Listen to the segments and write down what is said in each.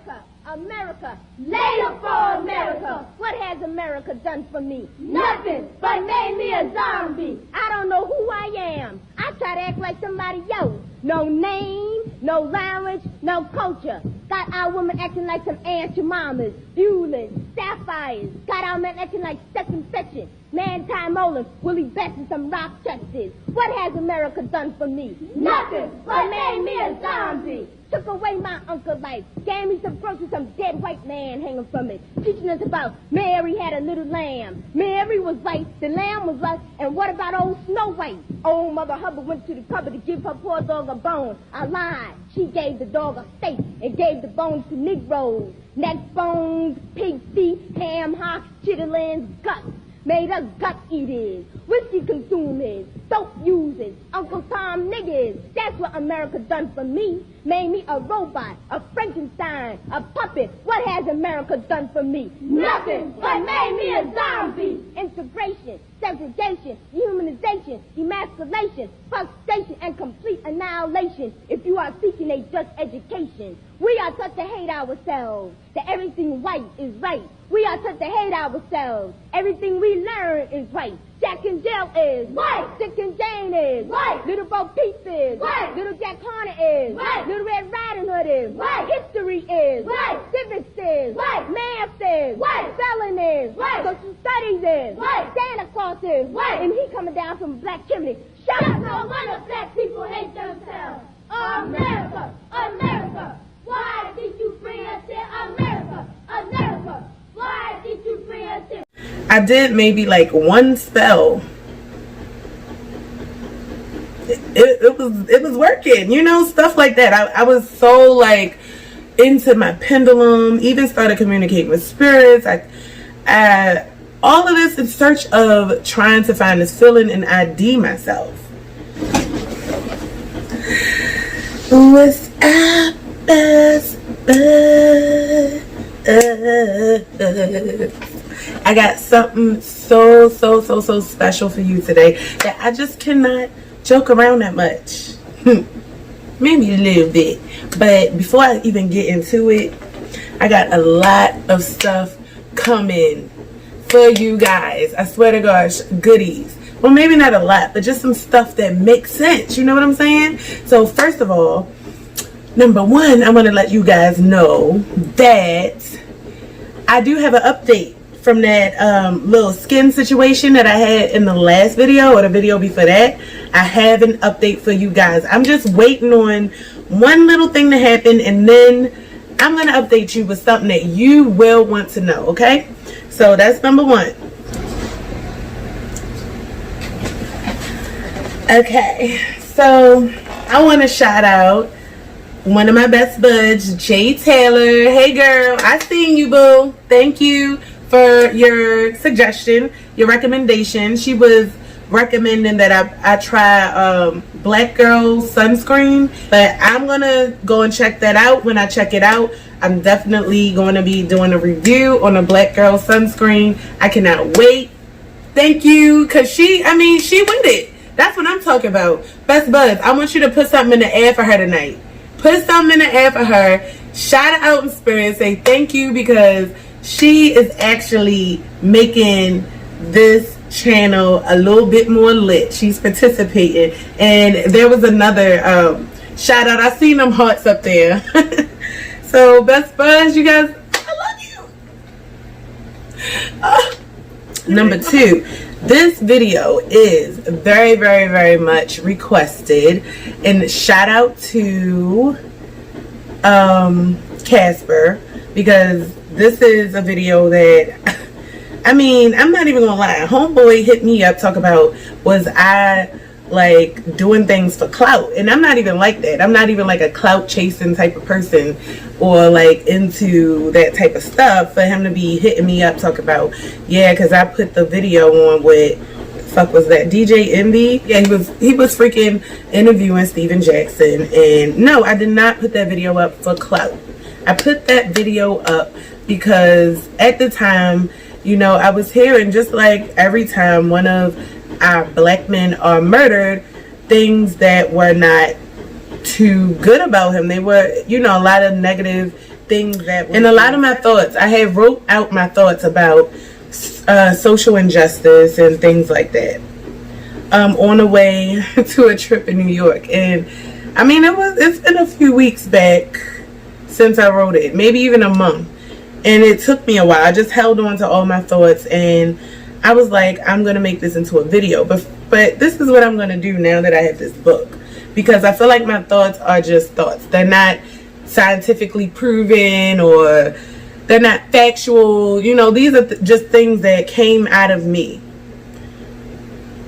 America, America, later for America. What has America done for me? Nothing, but made me a zombie. I don't know who I am. I try to act like somebody else. No name, no language, no culture. Got our women acting like some Aunt Jemimas, Buells, Sapphires. Got our men acting like Stephen Fetching, Manti Molan, Willie Betts, and some Rochester's. What has America done for me? Nothing, but made me a zombie. Took away my uncle life, gave me some groceries, some dead white man hanging from it, teaching us about Mary had a little lamb. Mary was right, the lamb was right, and what about old Snow White? Old Mother Hubbard went to the cupboard to give her poor dog a bone. I lied. She gave the dog a steak and gave the bones to Negroes. Neck bones, pig feet, ham hocks, chitterlings, guts. Made us gut eaters, whiskey consumers, dope users, Uncle Tom niggas. That's what America done for me. Made me a robot, a Frankenstein, a puppet. What has America done for me? Nothing, but made me a zombie. Integration, segregation, dehumanization, demasculation, frustration, and complete annihilation. If you are seeking a just education, we are taught to hate ourselves, that everything white is right. We are taught to hate ourselves. Everything we learn is right. Jack and Jill is right. Dick and Jane is right. Little Bo Peep is right. Little Jack Horner is right. Little Red Riding Hood is right. History is right. Civics is right. Math is right. Spelling is right. Social studies is right. Santa Claus is right. And he coming down from a black chimney. Shut up! No wonder black people hate themselves. America, America, why did you bring us here? America, America, why did you bring us here? I did maybe like one spell. It was working, you know, stuff like that. I was so like into my pendulum, even started communicating with spirits. I all of this in search of trying to find this feeling and ID myself. What's up, best bud? I got something so special for you today that I just cannot joke around that much. Maybe a little bit. But before I even get into it, I got a lot of stuff coming for you guys. I swear to gosh, goodies. Well, maybe not a lot, but just some stuff that makes sense. You know what I'm saying? So first of all, number one, I want to let you guys know that I do have an update from that little skin situation that I had in the last video or the video before that. I have an update for you guys. I'm just waiting on one little thing to happen, and then I'm going to update you with something that you will want to know, okay? So that's number one. Okay, so I want to shout out one of my best buds, Jay Taylor. Hey girl, I seen you, boo. Thank you for your suggestion, your recommendation. She was recommending that I try Black Girl sunscreen, but I'm gonna go and check that out. When I check it out, I'm definitely going to be doing a review on a Black Girl sunscreen. I cannot wait. Thank you, because she with it. That's what I'm talking about. Best buds, I want you to put something in the air for her tonight. Put something in the air for her. Shout her out in spirit. Say thank you, because she is actually making this channel a little bit more lit. She's participating. And there was another shout out. I seen them hearts up there. So best buds, you guys, I love you. Number two, this video is very much requested, and shout out to Casper, because this is a video that I'm not even gonna lie, homeboy hit me up, talk about was I like doing things for clout, and I'm not even like that. I'm not even like a clout chasing type of person or like into that type of stuff for him to be hitting me up, talk about, yeah, because I put the video on with, fuck was that, DJ Envy? Yeah, he was freaking interviewing Steven Jackson, and no, I did not put that video up for clout. I put that video up because at the time, you know, I was hearing, just like every time one of our black men are murdered, things that were not too good about him. They were, you know, a lot of negative things that and a lot of my thoughts, I had wrote out my thoughts about social injustice and things like that on the way to a trip in New York. And I mean, it's been a few weeks back since I wrote it, maybe even a month, and it took me a while. I just held on to all my thoughts, and I was like, I'm gonna make this into a video, but this is what I'm gonna do now that I have this book, because I feel like my thoughts are just thoughts. They're not scientifically proven, or they're not factual. You know, these are just things that came out of me.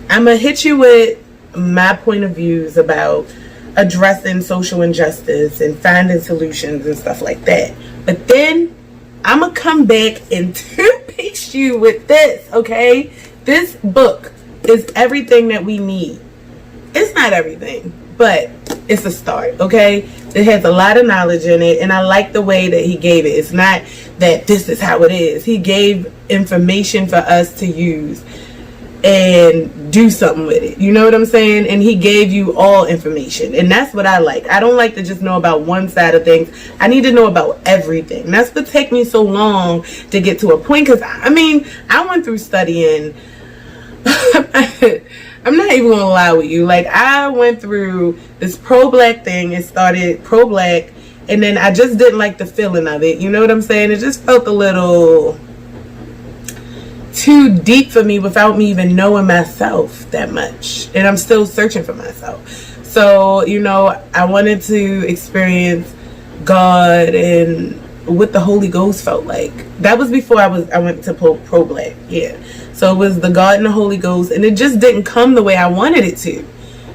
I'm gonna hit you with my point of views about addressing social injustice and finding solutions and stuff like that. But then I'm gonna come back and two-piece you with this, okay? This book is everything that we need. It's not everything, but it's a start, okay? It has a lot of knowledge in it, and I like the way that he gave it. It's not that this is how it is. He gave information for us to use and do something with it. You know what I'm saying? And he gave you all information, and that's what I like. I don't like to just know about one side of things. I need to know about everything. That's what take me so long to get to a point, because I mean, I went through studying. I'm not even gonna lie with you. Like, I went through this pro-black thing. It started pro-black, and then I just didn't like the feeling of it. You know what I'm saying? It just felt a little too deep for me without me even knowing myself that much, and I'm still searching for myself. So, you know, I wanted to experience God and what the Holy Ghost felt like. That was before I went to pro-black. Yeah, so it was the God and the Holy Ghost, and it just didn't come the way I wanted it to.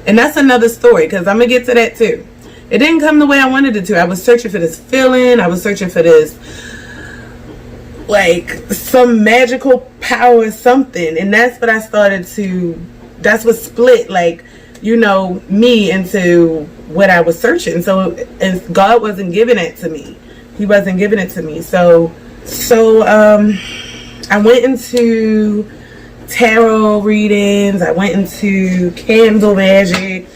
And that's another story, because I'm gonna get to that too. It didn't come the way I wanted it to. I was searching for this feeling. I was searching for this, like, some magical power, something. And that's what I started to, that's what split, like, you know, me into what I was searching. So, and God wasn't giving it to me. He wasn't giving it to me. So I went into tarot readings. I went into candle magic.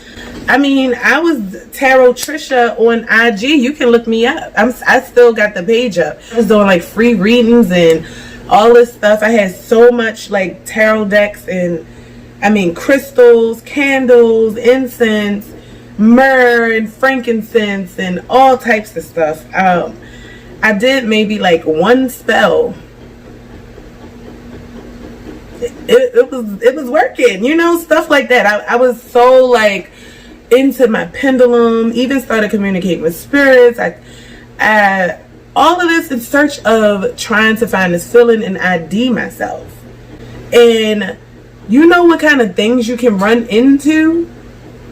I mean, I was Tarot Trisha on IG. You can look me up. I still got the page up. I was doing like free readings and all this stuff. I had so much like tarot decks, and I mean, crystals, candles, incense, myrrh and frankincense, and all types of stuff. I did maybe like one spell. It was working, you know, stuff like that. I was so like into my pendulum, even started communicating with spirits. I all of this in search of trying to find this feeling and ID myself. And you know what kind of things you can run into,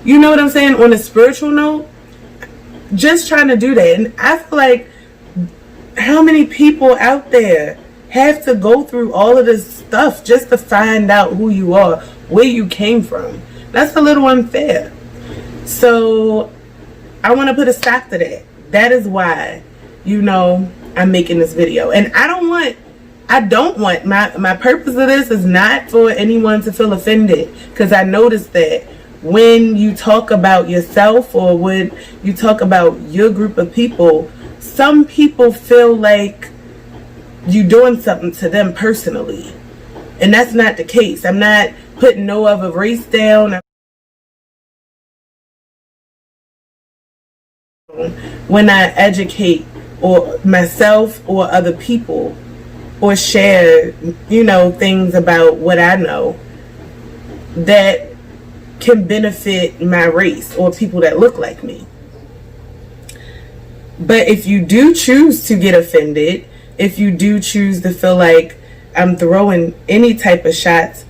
you know what I'm saying, on a spiritual note, just trying to do that. And I feel like, how many people out there have to go through all of this stuff just to find out who you are, where you came from? That's a little unfair. So I want to put a stop to that. That is why, you know, I'm making this video. And I don't want my purpose of this is not for anyone to feel offended, because I noticed that when you talk about yourself, or when you talk about your group of people, some people feel like you're doing something to them personally, and that's not the case. I'm not putting no other race down. When I educate or myself or other people, or share, you know, things about what I know that can benefit my race or people that look like me. But if you do choose to get offended, if you do choose to feel like I'm throwing any type of shots,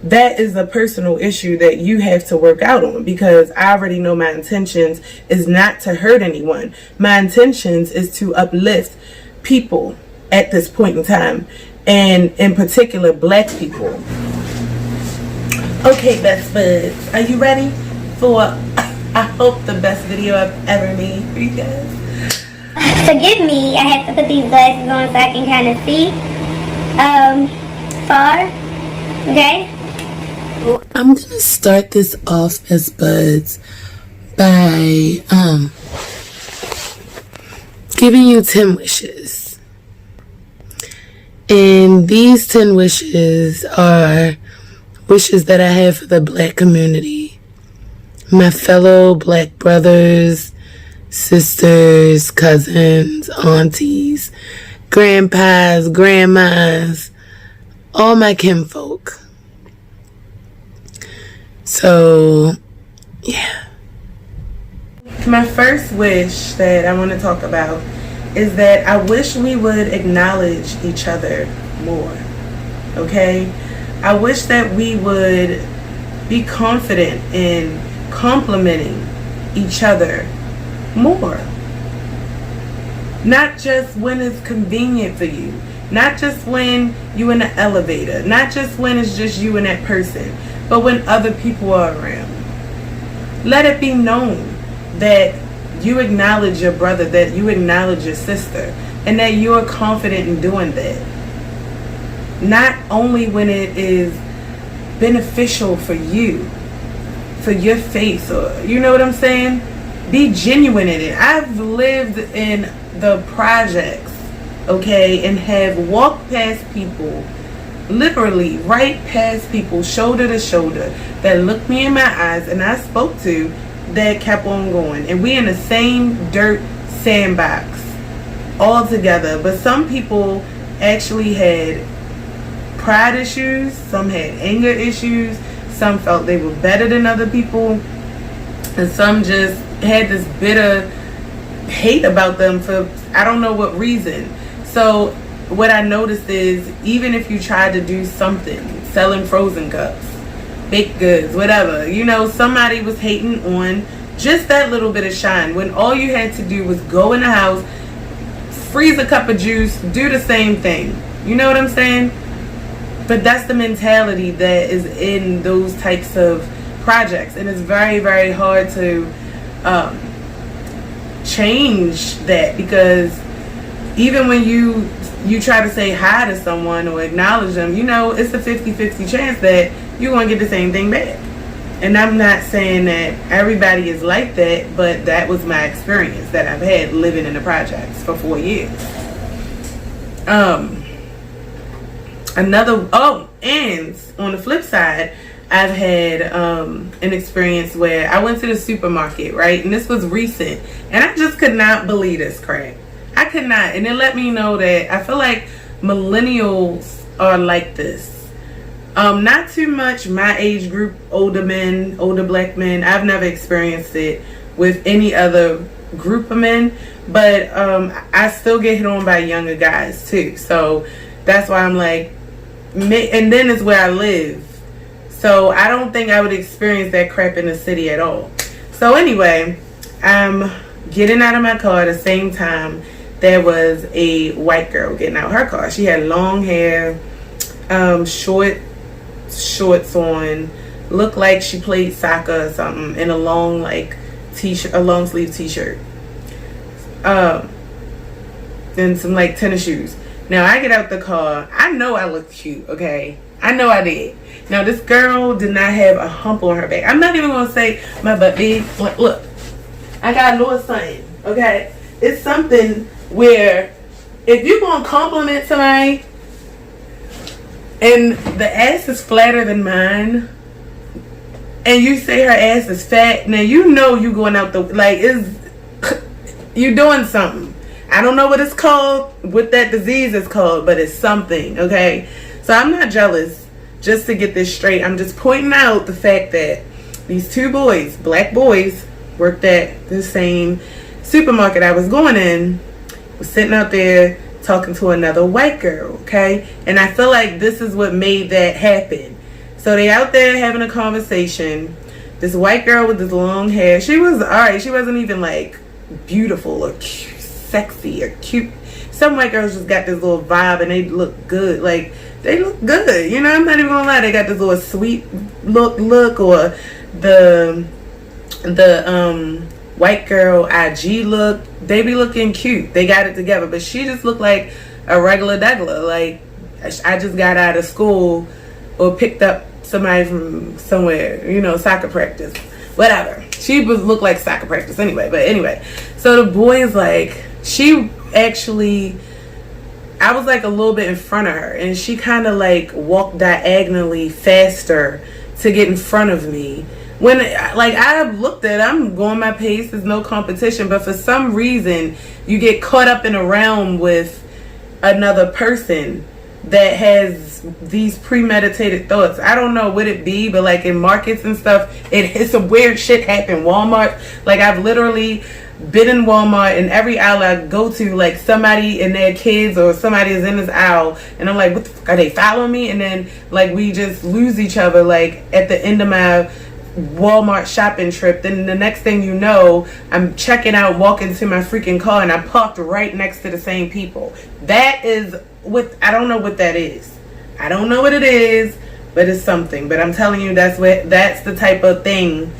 that is a personal issue that you have to work out on, because I already know my intentions is not to hurt anyone. My intentions is to uplift people at this point in time, and in particular black people. Okay, best buds, are you ready for, I hope, the best video I've ever made for you guys? Forgive me, I have to put these glasses on so I can kind of see far. Okay? I'm gonna start this off, best buds, by giving you 10 wishes. And these 10 wishes are wishes that I have for the Black community. My fellow Black brothers, sisters, cousins, aunties, grandpas, grandmas, all my kinfolk. So, yeah. My first wish that I want to talk about is that I wish we would acknowledge each other more, okay? I wish that we would be confident in complimenting each other more. Not just when it's convenient for you, not just when you're in the elevator, not just when it's just you and that person, but when other people are around. Let it be known that you acknowledge your brother, that you acknowledge your sister, and that you're confident in doing that. Not only when it is beneficial for you, for your face, or you know what I'm saying? Be genuine in it. I've lived in the projects, okay, and have walked past people, literally right past people, shoulder to shoulder, that looked me in my eyes and I spoke to, that kept on going. And we in the same dirt sandbox all together. But some people actually had pride issues, some had anger issues, some felt they were better than other people, and some just had this bitter hate about them for I don't know what reason. So what I noticed is, even if you tried to do something, selling frozen cups, baked goods, whatever, you know, somebody was hating on just that little bit of shine, when all you had to do was go in the house, freeze a cup of juice, do the same thing. You know what I'm saying? But that's the mentality that is in those types of projects, and it's very, very hard to change that, because even when you try to say hi to someone or acknowledge them, you know, it's a 50-50 chance that you're going to get the same thing back. And I'm not saying that everybody is like that, but that was my experience that I've had living in the projects for 4 years. And on the flip side, I've had an experience where I went to the supermarket, right? And this was recent, and I just could not believe this crap. I could not. And it let me know that I feel like millennials are like this. Not too much my age group, older men, older Black men. I've never experienced it with any other group of men, but I still get hit on by younger guys too. So that's why I'm like, and then it's where I live. So I don't think I would experience that crap in the city at all. So anyway, I'm getting out of my car at the same time there was a white girl getting out her car. She had long hair, shorts on, looked like she played soccer or something, in a long t-shirt, a long sleeve t-shirt, and some tennis shoes. Now I get out the car. I know I look cute, okay? I know I did. Now this girl did not have a hump on her back. I'm not even gonna say my butt big. Look, I got a little something, okay? It's something where if you're gonna compliment somebody and the ass is flatter than mine, and you say her ass is fat, now you know you going out the you doing something. I don't know what it's called, what that disease is called, but it's something, okay? So I'm not jealous. Just to get this straight, I'm just pointing out the fact that these two boys, Black boys, worked at the same supermarket I was going in, was sitting out there talking to another white girl, okay? And I feel like this is what made that happen. So they out there having a conversation. This white girl with this long hair, she was alright. She wasn't even beautiful or cute, sexy or cute. Some white girls just got this little vibe and they look good. They look good. You know, I'm not even gonna lie. They got this little sweet look, or the white girl IG look. They be looking cute. They got it together. But she just looked like a regular degular. I just got out of school or picked up somebody from somewhere, you know, soccer practice, whatever. She looked like soccer practice anyway. But anyway, so the boy is she actually, I was like a little bit in front of her, and she kind of like walked diagonally faster to get in front of me. When like I looked at, I'm going my pace, there's no competition, but for some reason you get caught up in a realm with another person that has these premeditated thoughts. I don't know what it be, but like in markets and stuff, it's some weird shit happen. Walmart, like I've literally been in Walmart, and every aisle I go to, like somebody and their kids or somebody is in this aisle, and I'm like, what the fuck, are they following me? And then like we just lose each other like at the end of my Walmart shopping trip. Then the next thing you know, I'm checking out, walking to my freaking car, and I parked right next to the same people. That is what, I don't know what that is. I don't know what it is, but it's something. But I'm telling you, that's the type of thing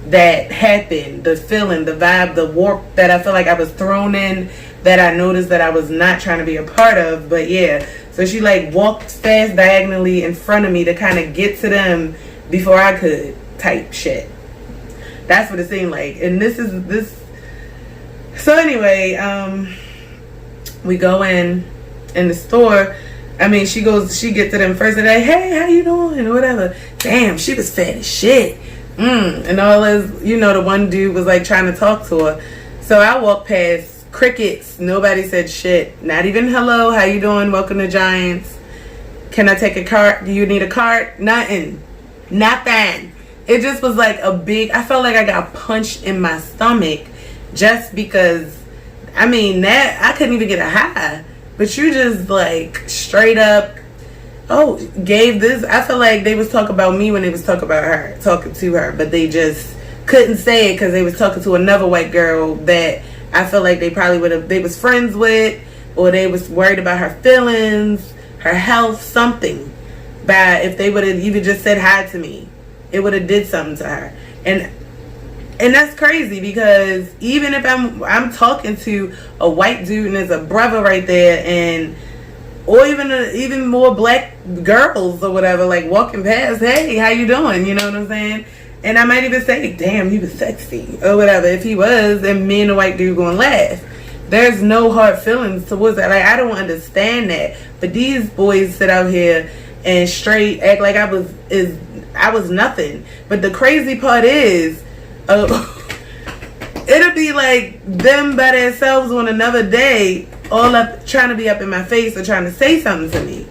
that happened. The feeling, the vibe, the warp that I feel like I was thrown in, that I noticed that I was not trying to be a part of. But yeah, so she like walked fast diagonally in front of me to kind of get to them before I could, type shit. That's what it seemed like. And this so anyway, we go in the store. I mean, she gets to them first and like, hey, how you doing, or whatever. Damn, she was fat as shit. And all this, you know, the one dude was like trying to talk to her. So I walked past, crickets. Nobody said shit. Not even hello, how you doing, welcome to Giants. Can I take a cart? Do you need a cart? Nothing. It just was like a big, I felt like I got punched in my stomach just because, I mean, that I couldn't even get a high. But you just like straight up, gave this. I feel like they was talking about me when they was talking to her, but they just couldn't say it because they was talking to another white girl that I feel like they was friends with, or they was worried about her feelings, her health, something. But if they would have even just said hi to me, it would have did something to her. And that's crazy, because even if I'm talking to a white dude and there's a brother right there, or even more black girls or whatever, like walking past, hey, how you doing? You know what I'm saying? And I might even say, damn, he was sexy or whatever. If he was, and me and the white dude gonna laugh. There's no hard feelings towards that. Like, I don't understand that. But these boys sit out here and straight act like I was nothing. But the crazy part is, it'll be like them by themselves on another day, all up trying to be up in my face or trying to say something to me.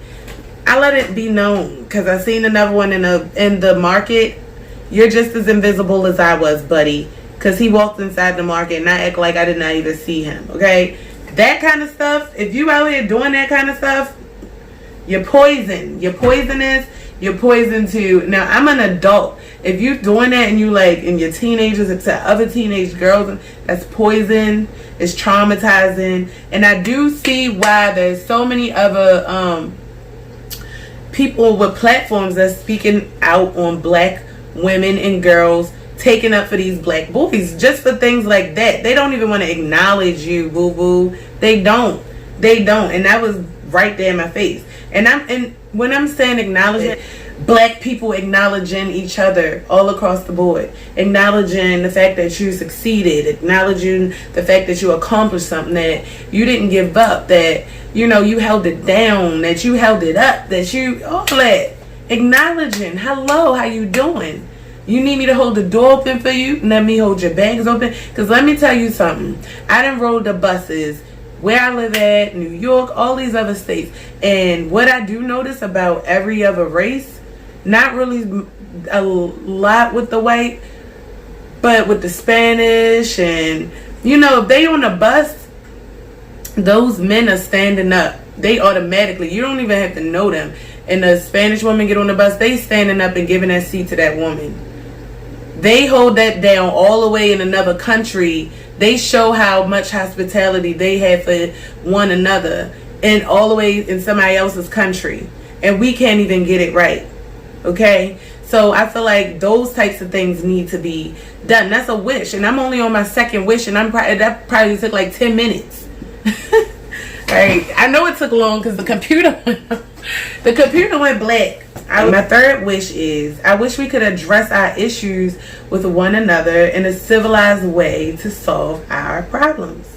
I let it be known, because I seen another one in the market. You're just as invisible as I was, buddy, because he walked inside the market and I act like I did not even see him. Okay, that kind of stuff. If you out here doing that kind of stuff, you're poison. You're poisonous. You're poison too. Now, I'm an adult. If you're doing that and you like, and your teenagers to other teenage girls, that's poison. It's traumatizing. And I do see why there's so many other people with platforms that's speaking out on black women and girls, taking up for these black boys just for things like that. They don't even want to acknowledge you, boo boo. They don't. And that was right there in my face. And when I'm saying acknowledgement, black people acknowledging each other all across the board, acknowledging the fact that you succeeded, acknowledging the fact that you accomplished something, that you didn't give up, that you held it down, that you held it up, that you, all that. Acknowledging, hello, how you doing? You need me to hold the door open for you? Let me hold your bags open. Because let me tell you something. I done rode the buses where I live at, New York, all these other states. And what I do notice about every other race, not really a lot with the white, but with the Spanish, and if they on a bus, those men are standing up. They automatically, you don't even have to know them. And the Spanish woman get on the bus, they standing up and giving that seat to that woman. They hold that down all the way in another country. They show how much hospitality they have for one another, and all the way in somebody else's country. And we can't even get it right. Okay? So I feel like those types of things need to be done. That's a wish. And I'm only on my second wish, and that probably took like 10 minutes. Right? I know it took long because the computer went black. My third wish is, I wish we could address our issues with one another in a civilized way to solve our problems.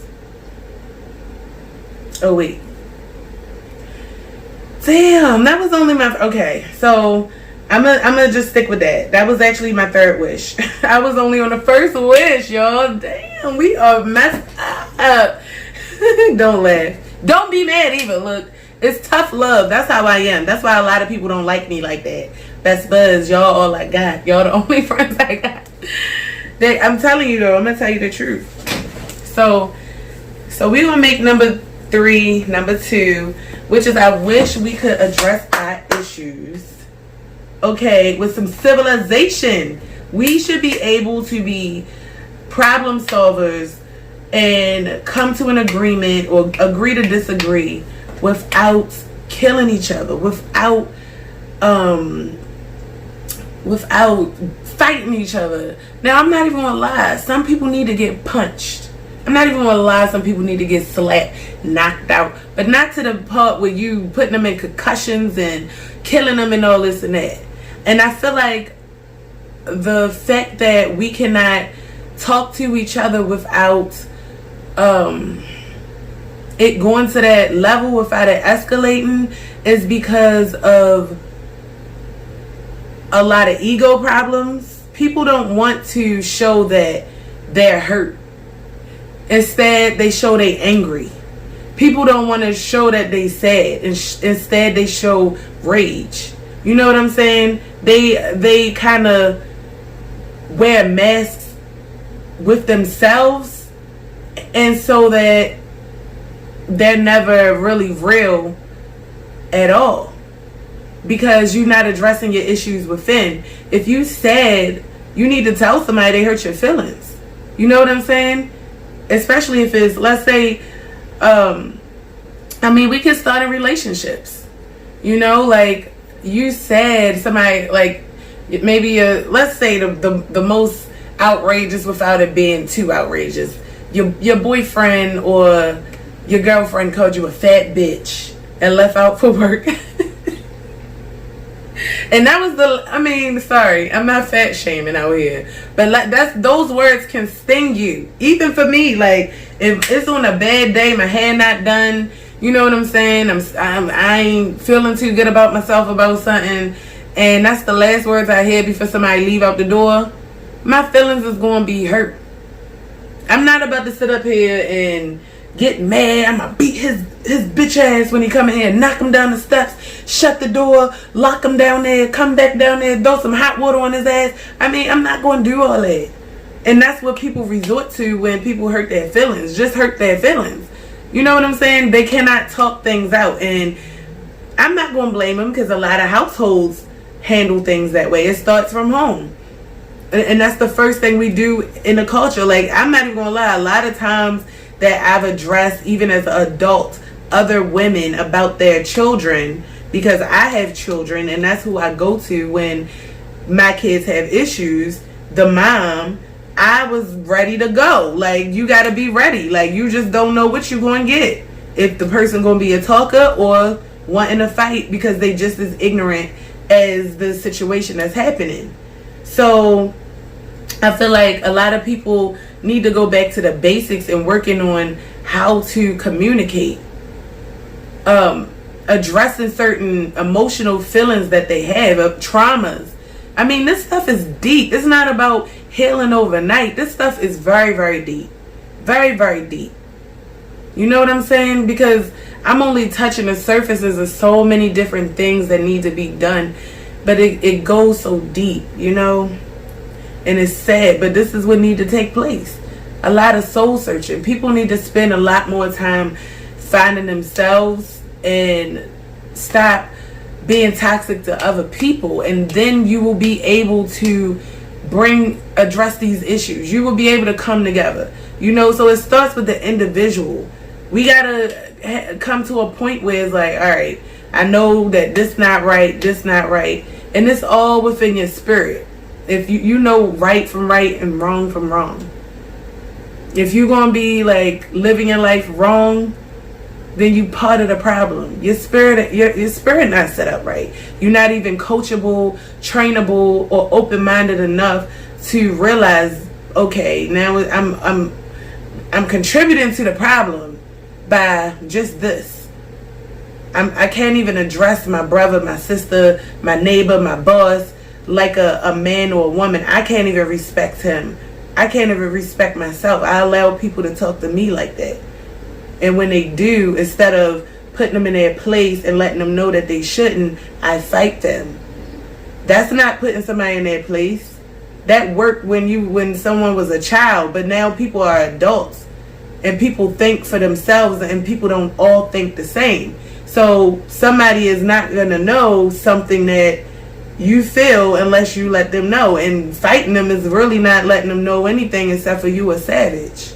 Oh wait. Damn, that was only my, okay, so I'm gonna just stick with that. That was actually my third wish. I was only on the first wish, y'all. Damn, we are messed up. Don't laugh. Don't be mad either. Look, it's tough love. That's how I am. That's why a lot of people don't like me like that. Best buds, y'all all I got. Y'all the only friends I got. I'm telling you though, I'm gonna tell you the truth. So we gonna make number 2, which is I wish we could address our issues, okay, with some civilization. We should be able to be problem solvers and come to an agreement or agree to disagree without killing each other, without fighting each other. Now, I'm not even gonna lie. Some people need to get punched. I'm not even gonna lie. Some people need to get slapped, knocked out, but not to the part where you putting them in concussions and killing them and all this and that. And I feel like the fact that we cannot talk to each other without it going to that level, without it escalating, is because of a lot of ego problems. People don't want to show that they're hurt. Instead, they show they angry. People don't want to show that they sad. Instead, they show rage. You know what I'm saying? They kind of wear masks with themselves, and so that they're never really real at all, because you're not addressing your issues within. If you sad, you need to tell somebody they hurt your feelings. You know what I'm saying? Especially if it's, let's say, we can start in relationships. You know, like, you said somebody, like, maybe let's say the most outrageous without it being too outrageous. Your boyfriend or your girlfriend called you a fat bitch and left out for work. And that was sorry, I'm not fat shaming out here, but those words can sting you. Even for me, like, if it's on a bad day, my hair not done, you know what I'm saying, I ain't feeling too good about myself about something, and that's the last words I hear before somebody leave out the door, my feelings is going to be hurt. I'm not about to sit up here and get mad. I'm gonna beat his bitch ass when he come in here, knock him down the steps, shut the door, lock him down there, come back down there, throw some hot water on his ass. I'm not gonna do all that. And that's what people resort to when people hurt their feelings. Just hurt their feelings. You know what I'm saying? They cannot talk things out. And I'm not gonna blame them, because a lot of households handle things that way. It starts from home. And that's the first thing we do in the culture. Like, I'm not even gonna lie, a lot of times that I've addressed, even as an adult, other women about their children, because I have children and that's who I go to when my kids have issues. The mom, I was ready to go. Like, you gotta be ready. Like, you just don't know what you're gonna get. If the person gonna be a talker or wanting to fight because they just as ignorant as the situation that's happening. So I feel like a lot of people need to go back to the basics and working on how to communicate, addressing certain emotional feelings that they have, of traumas. This stuff is deep. It's not about healing overnight. This stuff is very, very deep. Very, very deep. You know what I'm saying? Because I'm only touching the surfaces of so many different things that need to be done, but it goes so deep, you know? And it's sad, but this is what needs to take place. A lot of soul searching. People need to spend a lot more time finding themselves and stop being toxic to other people. And then you will be able to address these issues. You will be able to come together. You know, so it starts with the individual. We gotta come to a point where it's like, all right, I know that this not right, and it's all within your spirit. If you know right from right and wrong from wrong. If you're gonna be like living your life wrong, then you part of the problem. Your spirit not set up right. You're not even coachable, trainable, or open-minded enough to realize, okay, now I'm contributing to the problem, by just this. I can't even address my brother, my sister, my neighbor, my boss like a man or a woman. I can't even respect him. I can't even respect myself. I allow people to talk to me like that. And when they do, instead of putting them in their place and letting them know that they shouldn't, I fight them. That's not putting somebody in their place. That worked when someone was a child, but now people are adults and people think for themselves, and people don't all think the same. So somebody is not going to know something that you feel unless you let them know. And fighting them is really not letting them know anything except for you a savage.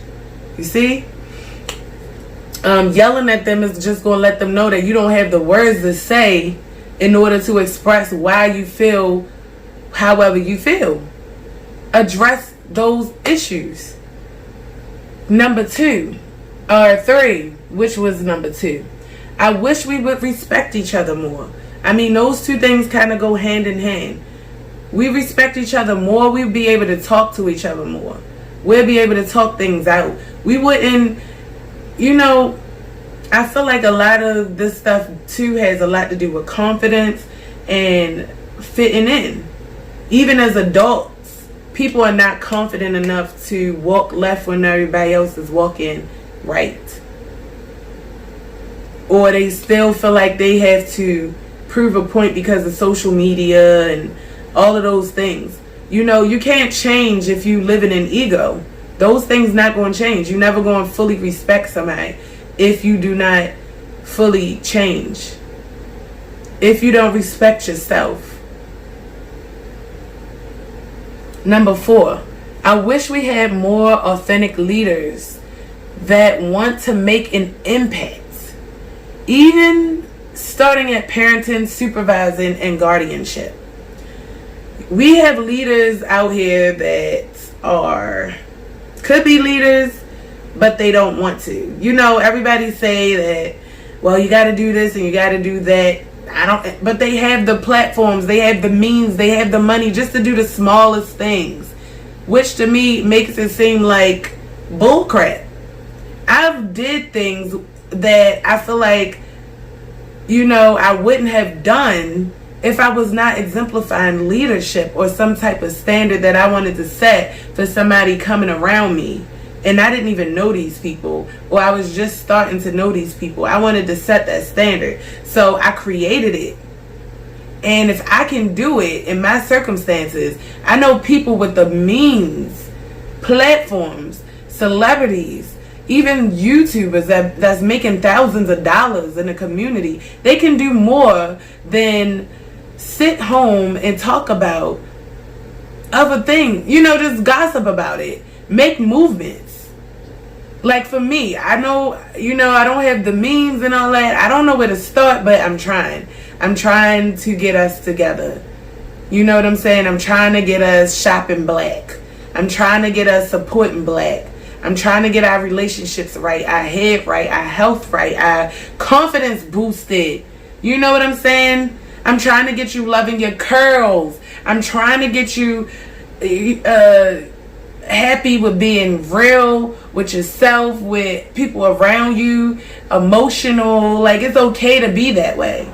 You see? Yelling at them is just going to let them know that you don't have the words to say in order to express why you feel however you feel. Address those issues. Number 2, or 3, which was number 2. I wish we would respect each other more. I mean, those two things kind of go hand in hand. We respect each other more, we'll be able to talk to each other more. We'll be able to talk things out. We wouldn't, I feel like a lot of this stuff too has a lot to do with confidence and fitting in. Even as adults, people are not confident enough to walk left when everybody else is walking right. Or they still feel like they have to prove a point because of social media and all of those things. You can't change if you live in an ego. Those things not going to change. You're never going to fully respect somebody if you do not fully change. If you don't respect yourself. Number 4, I wish we had more authentic leaders that want to make an impact. Even starting at parenting, supervising, and guardianship. We have leaders out here that could be leaders, but they don't want to. Everybody say that, well, you got to do this and you got to do that. But they have the platforms, they have the means, they have the money just to do the smallest things, which to me makes it seem like bullcrap. I've did things that I feel like, I wouldn't have done if I was not exemplifying leadership or some type of standard that I wanted to set for somebody coming around me. And I didn't even know these people, or I was just starting to know these people. I wanted to set that standard. So I created it. And if I can do it in my circumstances, I know people with the means, platforms, celebrities, even YouTubers that's making thousands of dollars in the community. They can do more than sit home and talk about other things. Just gossip about it. Make movements. Like for me, I know, I don't have the means and all that. I don't know where to start, but I'm trying. I'm trying to get us together. You know what I'm saying? I'm trying to get us shopping black. I'm trying to get us supporting black. I'm trying to get our relationships right, our head right, our health right, our confidence boosted. You know what I'm saying? I'm trying to get you loving your curls. I'm trying to get you happy with being real with yourself, with people around you, emotional. Like, it's okay to be that way.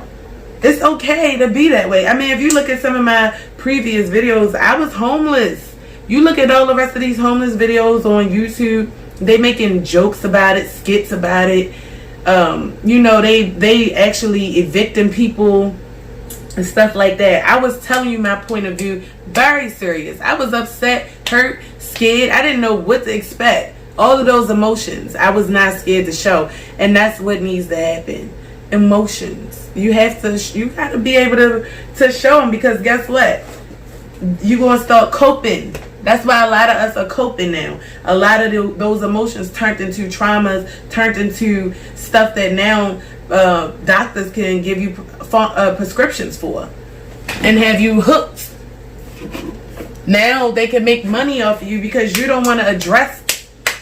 It's okay to be that way. I mean, if you look at some of my previous videos, I was homeless. You look at all the rest of these homeless videos on YouTube, they making jokes about it, skits about it. They actually evicting people and stuff like that. I was telling you my point of view, very serious. I was upset, hurt, scared. I didn't know what to expect. All of those emotions, I was not scared to show. And that's what needs to happen. Emotions. You got to be able to show them, because guess what? You're going to start coping. That's why a lot of us are coping now. A lot of those emotions turned into traumas, turned into stuff that now doctors can give you prescriptions for and have you hooked. Now they can make money off of you because you don't want to address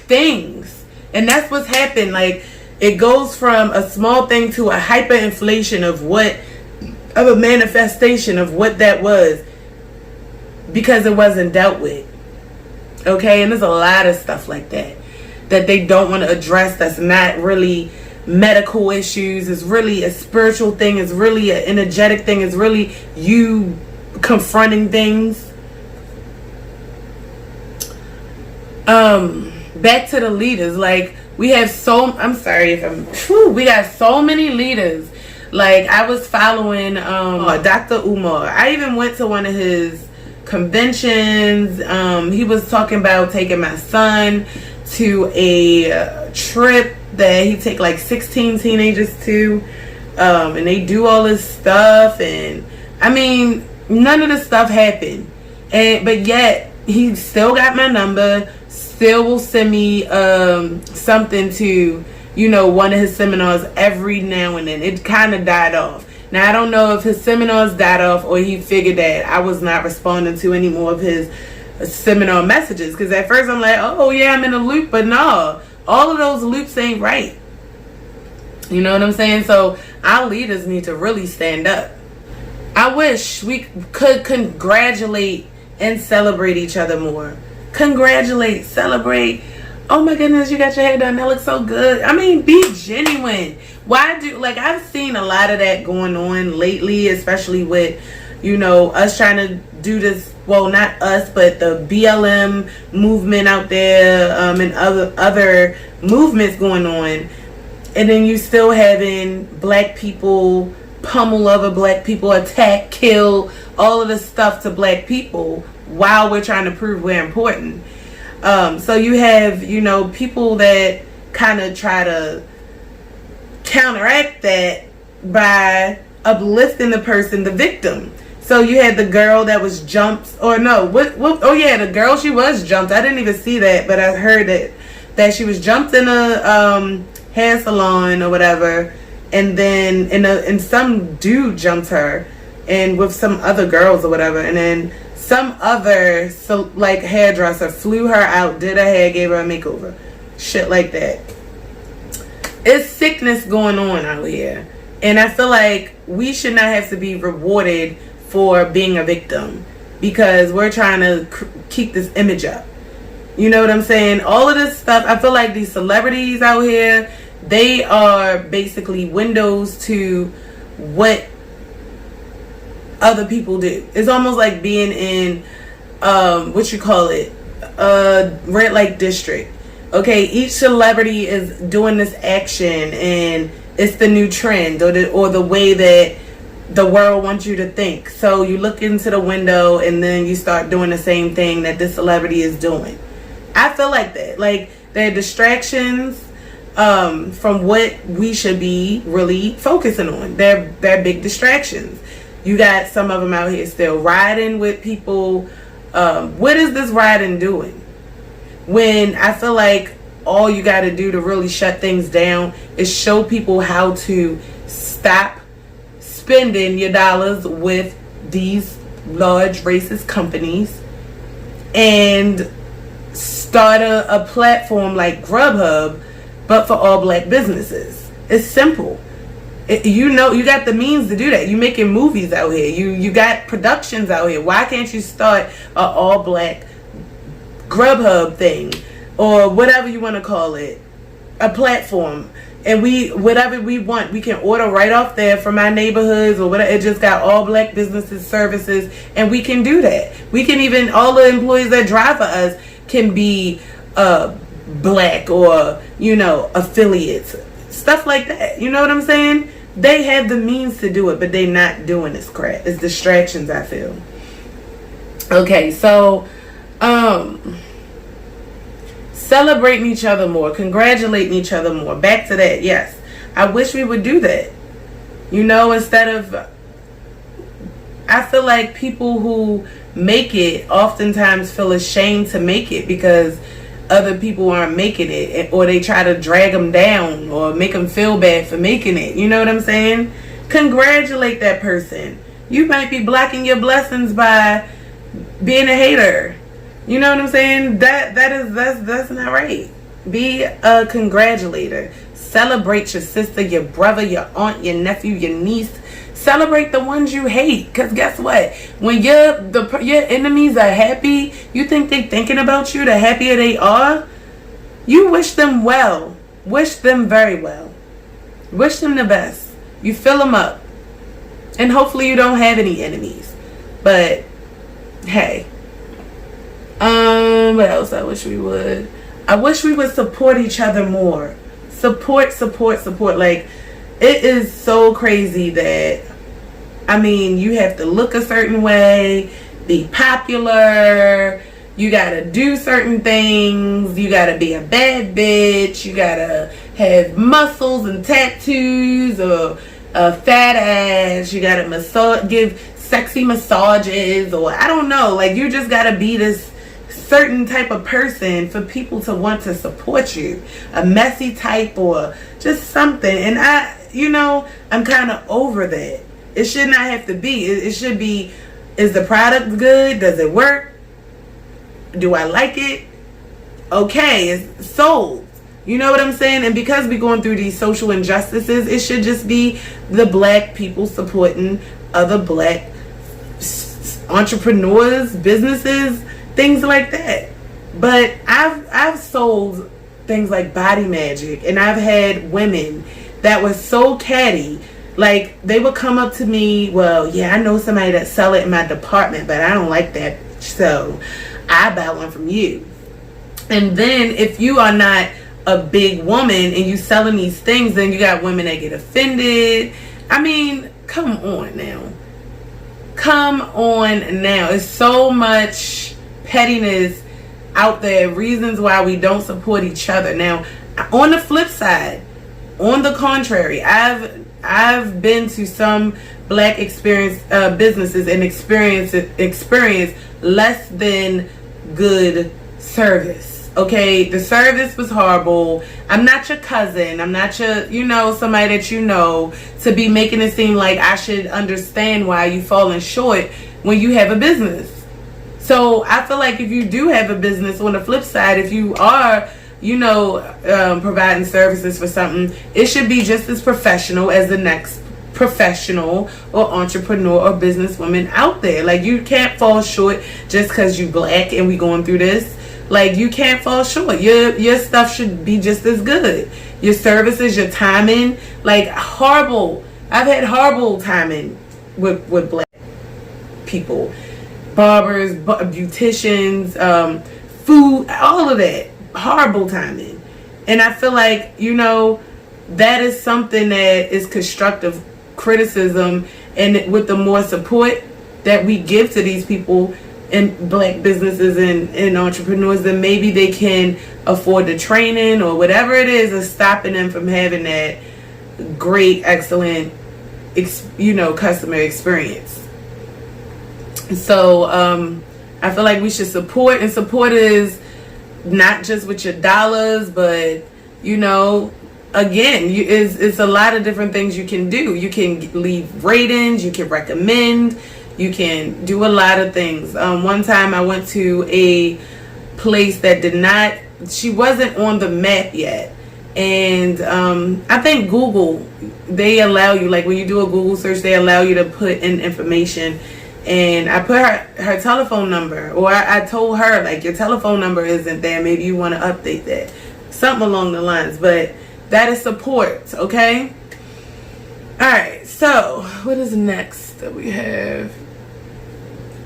things. And that's what's happened. Like, it goes from a small thing to a hyperinflation of a manifestation of what that was, because it wasn't dealt with. Okay, and there's a lot of stuff like that they don't want to address, that's not really medical issues. It's really a spiritual thing. It's really an energetic thing. It's really you confronting things. Back to the leaders. Like, we have I'm sorry if I'm, we got so many leaders. Like, I was following Dr. Umar. I even went to one of his conventions. He was talking about taking my son to a trip that he take like 16 teenagers to, and they do all this stuff, and I mean, none of this stuff happened, but yet he still got my number, still will send me something to, you know, one of his seminars every now and then. It kind of died off. Now, I don't know if his seminars died off or he figured that I was not responding to any more of his seminar messages, because at first I'm like, oh yeah, I'm in a loop, but no, all of those loops ain't right. You know what I'm saying? So our leaders need to really stand up. I wish we could congratulate and celebrate each other more. Congratulate, celebrate. Oh my goodness, you got your hair done, that looks so good. I mean, be genuine. Why do, like, I've seen a lot of that going on lately, especially with, you know, us trying to do this, well, not us, but the BLM movement out there, and other movements going on. And then you still having black people pummel other black people, attack, kill, all of this stuff to black people while we're trying to prove we're important. So you have, you know, people that kind of try to counteract that by uplifting the person, the victim. So you had the girl that was jumped, or no, oh yeah, the girl, she was jumped. I didn't even see that, but I heard that she was jumped in a hair salon or whatever, and then and some dude jumped her, and with some other girls or whatever, and then some other like hairdresser flew her out, did her hair, gave her a makeover, shit like that. It's sickness going on out here, and I feel like we should not have to be rewarded for being a victim because we're trying to keep this image up. You know what I'm saying? All of this stuff, I feel like these celebrities out here, they are basically windows to what other people do. It's almost like being in what you call it, red light district. Okay, each celebrity is doing this action, and it's the new trend or the way that the world wants you to think. So you look into the window and then you start doing the same thing that this celebrity is doing. I feel like that. Like, they're distractions from what we should be really focusing on. They're big distractions. You got some of them out here still riding with people. What is this riding doing? When I feel like all you got to do to really shut things down is show people how to stop spending your dollars with these large racist companies and start a platform like Grubhub, but for all black businesses. It's simple. You know, you got the means to do that. You making movies out here. You got productions out here. Why can't you start a all black Grubhub thing or whatever you want to call it, a platform, and whatever we want, we can order right off there from our neighborhoods or whatever. It just got all black businesses, services, and we can do that. We can even, all the employees that drive for us can be black or, you know, affiliates, stuff like that. You know what I'm saying? They have the means to do it, but they're not doing this crap. It's distractions, I feel. Okay, so celebrating each other more, congratulating each other more. Back to that, yes. I wish we would do that. You know, instead of, I feel like people who make it oftentimes feel ashamed to make it because other people aren't making it, or they try to drag them down or make them feel bad for making it. You know what I'm saying? Congratulate that person. You might be blocking your blessings by being a hater. You know what I'm saying? That's not right. Be a congratulator. Celebrate your sister, your brother, your aunt, your nephew, your niece. Celebrate the ones you hate. Because guess what? When your enemies are happy, you think they're thinking about you, the happier they are, you wish them well. Wish them very well. Wish them the best. You fill them up. And hopefully you don't have any enemies. But, hey. What else I wish we would? I wish we would support each other more. Support. Like, it is so crazy that, I mean, you have to look a certain way, be popular, you gotta do certain things, you gotta be a bad bitch, you gotta have muscles and tattoos or a fat ass, you gotta give sexy massages, or I don't know, like, you just gotta be this certain type of person for people to want to support you, a messy type or just something. And I'm kind of over that. It should not have to be. It should be, is the product good? Does it work? Do I like it? Okay, it's sold. You know what I'm saying? And because we're going through these social injustices, it should just be the black people supporting other black entrepreneurs, businesses, things like that. But I've sold things like body magic, and I've had women that was so catty. Like, they would come up to me, well, yeah, I know somebody that sell it in my department, but I don't like that, so I buy one from you. And then if you are not a big woman and you selling these things, then you got women that get offended. I mean, come on now. It's so much pettiness out there, reasons why we don't support each other. Now, on the flip side, on the contrary, I've been to some black businesses and experienced less than good service. Okay, the service was horrible. I'm not your cousin. I'm not your, somebody that to be making it seem like I should understand why you falling short when you have a business. So I feel like if you do have a business, on the flip side, if you are, providing services for something, it should be just as professional as the next professional or entrepreneur or businesswoman out there. Like, you can't fall short just because you black and we going through this. Like, you can't fall short. Your stuff should be just as good. Your services, your timing, like, horrible. I've had horrible timing with black people. Barbers, beauticians, food, all of that. Horrible timing. And I feel like, that is something that is constructive criticism, and with the more support that we give to these people in black businesses and entrepreneurs, then maybe they can afford the training or whatever it is stopping them from having that great, excellent, customer experience. So I feel like we should support, and support is not just with your dollars, but again, it's a lot of different things you can do. You can leave ratings, you can recommend, you can do a lot of things. One time I went to a place that she wasn't on the map yet, and I think Google, they allow you, like when you do a Google search, they allow you to put in information. And I put her telephone number, or I told her, like, your telephone number isn't there, maybe you want to update that, something along the lines. But that is support, okay? Alright, so what is next that we have?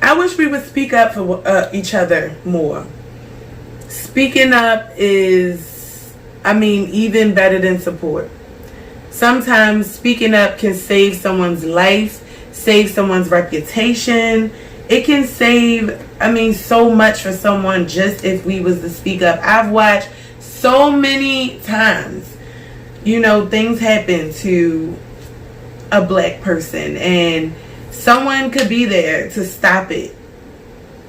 I wish we would speak up for each other more. Speaking up is, even better than support. Sometimes speaking up can save someone's life, save someone's reputation. It can save, so much for someone just if we was to speak up. I've watched so many times, things happen to a black person and someone could be there to stop it.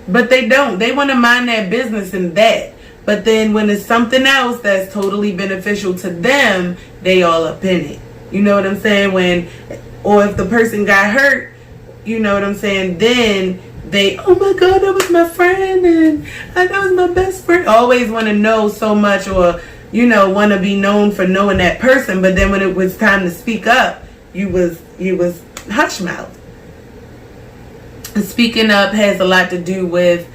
But they don't. They want to mind their business in that. But then when it's something else that's totally beneficial to them, they all up in it. You know what I'm saying? Or if the person got hurt, you know what I'm saying, then they, oh my God, that was my friend, and that was my best friend. Always want to know so much, or, want to be known for knowing that person. But then when it was time to speak up, you was hush mouth. And speaking up has a lot to do with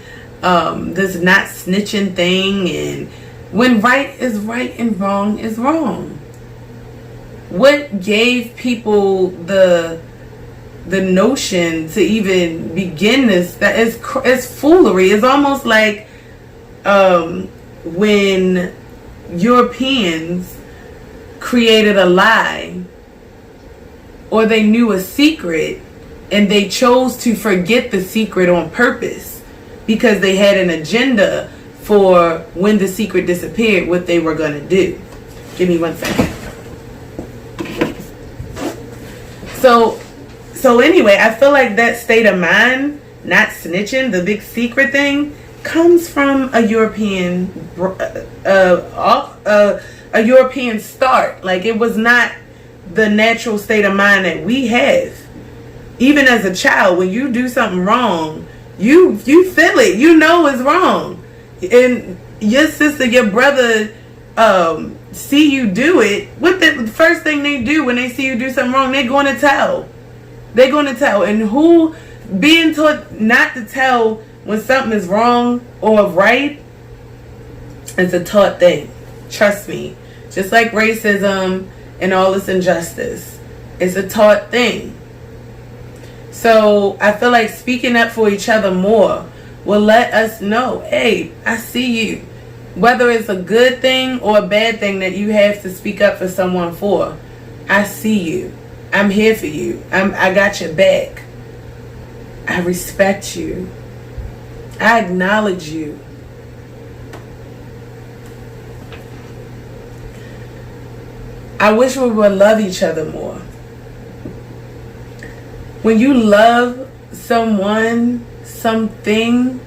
this not snitching thing, and when right is right and wrong is wrong. what gave people the notion to even begin this? That is foolery. It's almost like when Europeans created a lie, or they knew a secret and they chose to forget the secret on purpose because they had an agenda for when the secret disappeared, what they were going to do. Give me 1 second. So anyway, I feel like that state of mind, not snitching, the big secret thing, comes from a European European start. Like, it was not the natural state of mind that we have. Even as a child, when you do something wrong, you feel it. You know it's wrong. And your sister, your brother see you do it. What the first thing they do when they see you do something wrong, they're going to tell. They're going to tell. And who being taught not to tell when something is wrong or right is a taught thing. Trust me. Just like racism and all this injustice, it's a taught thing. So I feel like speaking up for each other more will let us know, hey, I see you. Whether it's a good thing or a bad thing that you have to speak up for someone for, I see you. I'm here for you. I got your back. I respect you. I acknowledge you. I wish we would love each other more. When you love someone, something,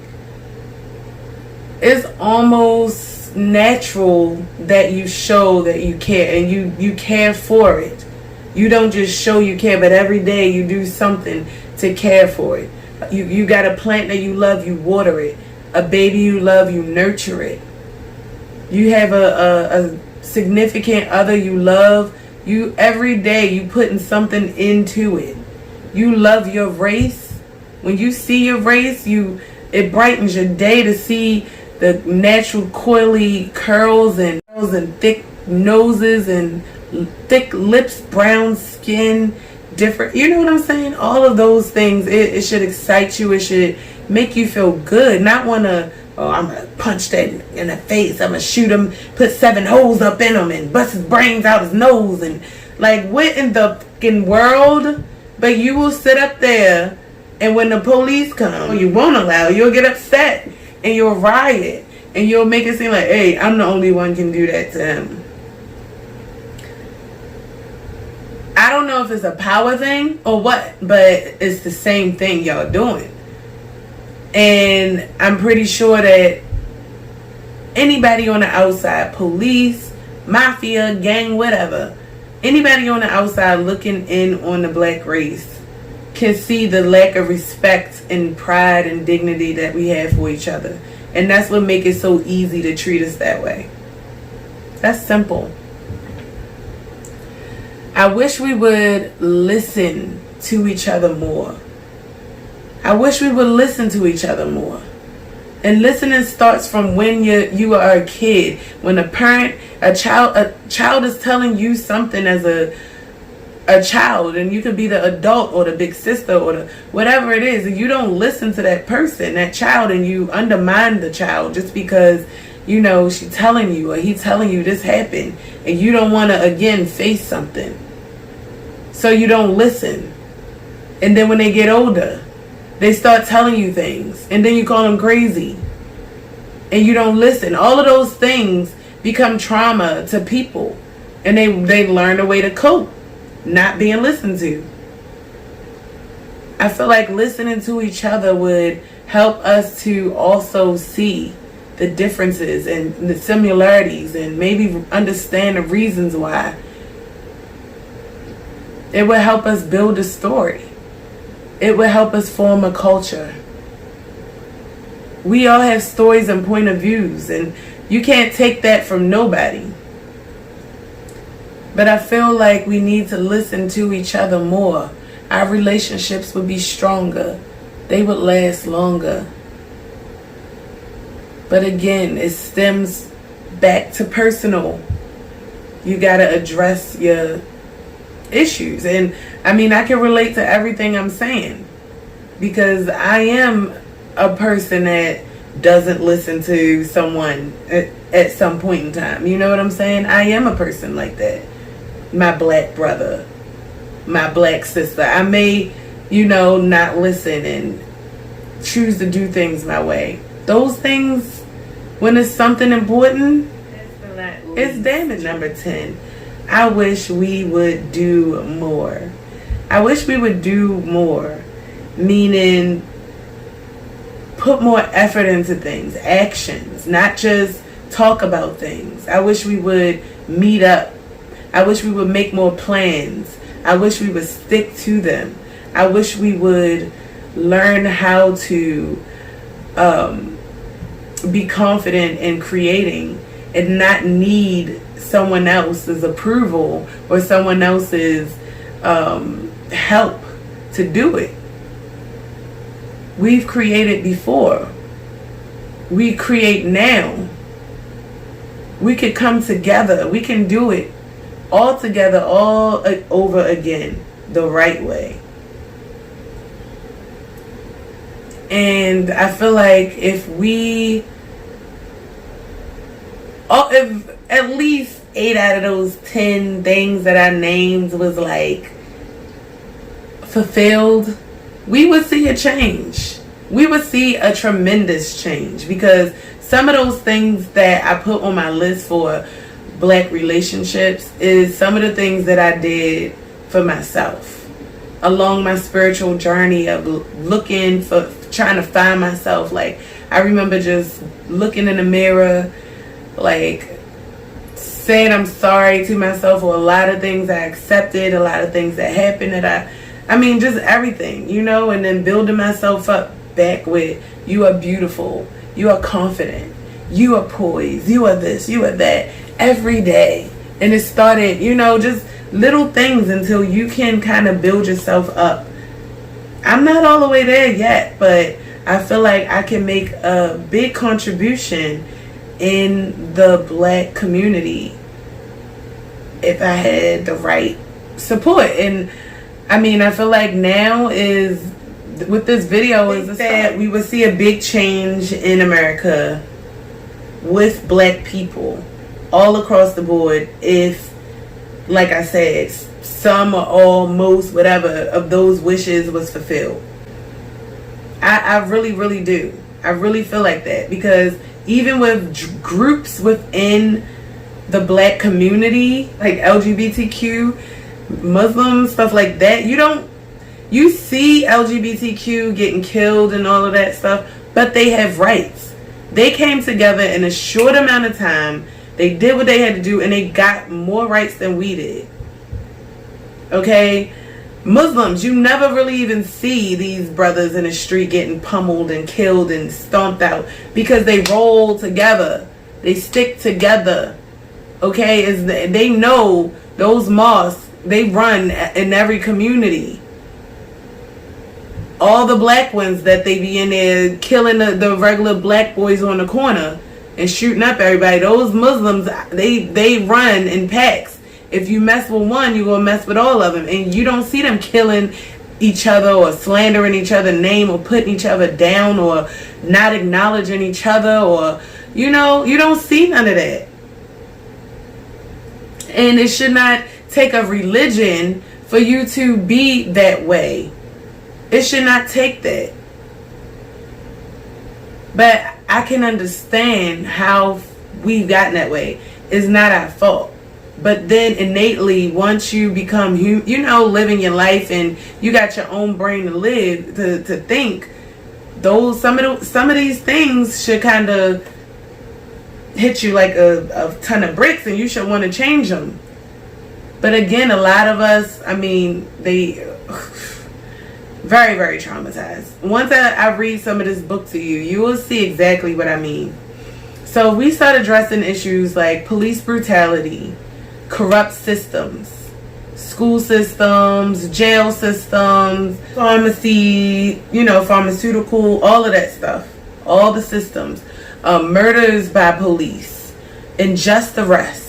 it's almost natural that you show that you care, and you care for it. You don't just show you care, but every day you do something to care for it. You got a plant that you love, you water it. A baby you love, you nurture it. You have a significant other you love, you every day you putting something into it. You love your race. When you see your race, it brightens your day to see the natural coily curls and thick noses and thick lips, brown skin, different, you know what I'm saying? All of those things, it should excite you. It should make you feel good. Not want to, oh, I'm going to punch that in the face. I'm going to shoot him, put 7 holes up in him and bust his brains out his nose. And like, what in the fucking world? But you will sit up there, and when the police come, you won't allow, you'll get upset and you'll riot and you'll make it seem like, hey, I'm the only one can do that to him. I don't know if it's a power thing or what, but it's the same thing y'all doing. And I'm pretty sure that anybody on the outside, police, mafia, gang, whatever, anybody on the outside looking in on the black race can see the lack of respect and pride and dignity that we have for each other. And that's what makes it so easy to treat us that way. That's simple. I wish we would listen to each other more. I wish we would listen to each other more. And listening starts from when you are a kid. When a parent, a child is telling you something as a child, and you could be the adult or the big sister or the whatever it is, and you don't listen to that person, that child, and you undermine the child just because, you know, she's telling you or he's telling you this happened, and you don't want to again face something. So you don't listen. And then when they get older, they start telling you things, and then you call them crazy, and you don't listen. All of those things become trauma to people, and they learn a way to cope, not being listened to. I feel like listening to each other would help us to also see the differences and the similarities, and maybe understand the reasons why. It would help us build a story. It would help us form a culture. We all have stories and point of views, and you can't take that from nobody. But I feel like we need to listen to each other more. Our relationships would be stronger. They would last longer. But again, it stems back to personal. You got to address your issues. And I mean, I can relate to everything I'm saying because I am a person that doesn't listen to someone at some point in time. You know what I'm saying? I am a person like that. My black brother, my black sister. I may, not listen and choose to do things my way. Those things, when it's something important, it's damage. Number 10. I wish we would do more. I wish we would do more. Meaning, put more effort into things, actions, not just talk about things. I wish we would meet up. I wish we would make more plans. I wish we would stick to them. I wish we would learn how to be confident in creating and not need someone else's approval or someone else's help to do it. We've created before. We create now. We could come together. We can do it all together, all over again, the right way. And I feel like if at least 8 out of those 10 things that I named was like fulfilled, we would see a change. We would see a tremendous change, because some of those things that I put on my list for black relationships is some of the things that I did for myself along my spiritual journey of looking for, trying to find myself. Like, I remember just looking in the mirror, like saying I'm sorry to myself for a lot of things I accepted, a lot of things that happened that I mean, just everything, and then building myself up back with, you are beautiful, you are confident, you are poised, you are this, you are that, every day. And it started, just little things until you can kind of build yourself up. I'm not all the way there yet, but I feel like I can make a big contribution in the black community if I had the right support. And I mean, I feel like now is, with this video, is that we would see a big change in America with black people all across the board if, like I said, some or all, most, whatever of those wishes was fulfilled. I really, really do. I really feel like that, because even with groups within the black community, like LGBTQ, Muslims, stuff like that, you see LGBTQ getting killed and all of that stuff, but they have rights. They came together in a short amount of time. They did what they had to do, and they got more rights than we did. Okay? Muslims, you never really even see these brothers in the street getting pummeled and killed and stomped out, because they roll together. They stick together. Okay? They know those mosques, they run in every community. All the black ones that they be in there killing the regular black boys on the corner and shooting up everybody. Those Muslims, they run in packs. If you mess with one, you're going to mess with all of them. And you don't see them killing each other or slandering each other's name or putting each other down or not acknowledging each other, or, you don't see none of that. And it should not take a religion for you to be that way. It should not take that. But I can understand how we've gotten that way. It's not our fault. But then innately, once you become, living your life and you got your own brain to live, to think, some of these things should kind of hit you like a ton of bricks, and you should want to change them. But again, a lot of us, they very, very traumatized. Once I read some of this book to you, you will see exactly what I mean. So we start addressing issues like police brutality, corrupt systems, school systems, jail systems, pharmacy, pharmaceutical, all of that stuff, all the systems, murders by police, and just the rest.